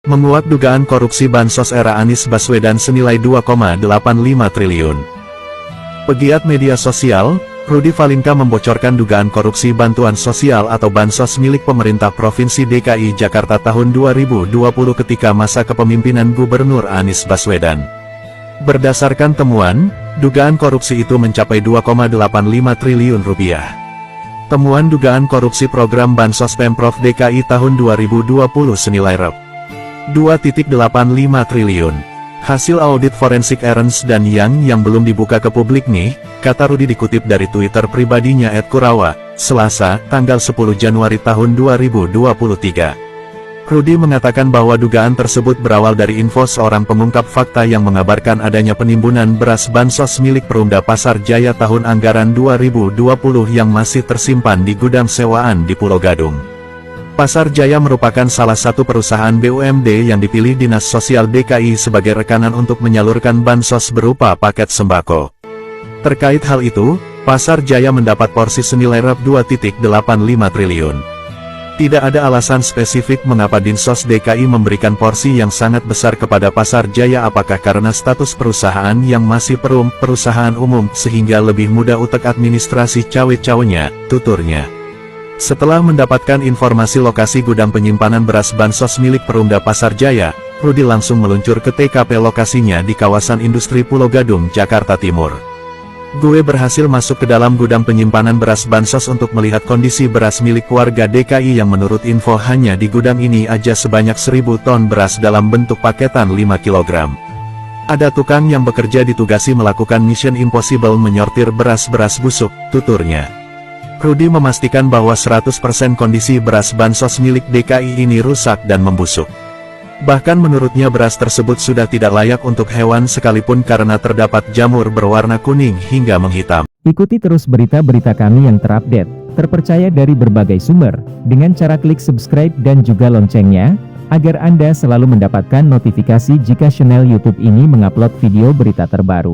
Menguak dugaan korupsi Bansos era Anies Baswedan senilai 2,85 triliun. Pegiat media sosial, Rudy Valinka membocorkan dugaan korupsi bantuan sosial atau Bansos milik pemerintah Provinsi DKI Jakarta tahun 2020 ketika masa kepemimpinan Gubernur Anies Baswedan. Berdasarkan temuan, dugaan korupsi itu mencapai 2,85 triliun rupiah. Temuan dugaan korupsi program Bansos Pemprov DKI tahun 2020 senilai Rp2,85 triliun. Hasil audit forensik Ernst & Young yang belum dibuka ke publik nih, kata Rudy dikutip dari Twitter pribadinya @Kurawa, Selasa, tanggal 10 Januari tahun 2023. Rudy mengatakan bahwa dugaan tersebut berawal dari info seorang pengungkap fakta yang mengabarkan adanya penimbunan beras Bansos milik Perumda Pasar Jaya tahun anggaran 2020 yang masih tersimpan di gudang sewaan di Pulau Gadung. Pasar Jaya merupakan salah satu perusahaan BUMD yang dipilih Dinas Sosial DKI sebagai rekanan untuk menyalurkan bansos berupa paket sembako. Terkait hal itu, Pasar Jaya mendapat porsi senilai Rp2,85 triliun. Tidak ada alasan spesifik mengapa Dinsos DKI memberikan porsi yang sangat besar kepada Pasar Jaya, apakah karena status perusahaan yang masih perusahaan umum sehingga lebih mudah utek administrasi cawe-cawenya, tuturnya. Setelah mendapatkan informasi lokasi gudang penyimpanan beras Bansos milik Perumda Pasar Jaya, Rudy langsung meluncur ke TKP lokasinya di kawasan industri Pulau Gadung, Jakarta Timur. Gue berhasil masuk ke dalam gudang penyimpanan beras Bansos untuk melihat kondisi beras milik warga DKI yang menurut info hanya di gudang ini aja sebanyak 1.000 ton beras dalam bentuk paketan 5 kg. Ada tukang yang bekerja ditugasi melakukan mission impossible menyortir beras-beras busuk, tuturnya. Rudy memastikan bahwa 100% kondisi beras Bansos milik DKI ini rusak dan membusuk. Bahkan menurutnya beras tersebut sudah tidak layak untuk hewan sekalipun karena terdapat jamur berwarna kuning hingga menghitam. Ikuti terus berita-berita kami yang terupdate, terpercaya dari berbagai sumber, dengan cara klik subscribe dan juga loncengnya, agar Anda selalu mendapatkan notifikasi jika channel YouTube ini mengupload video berita terbaru.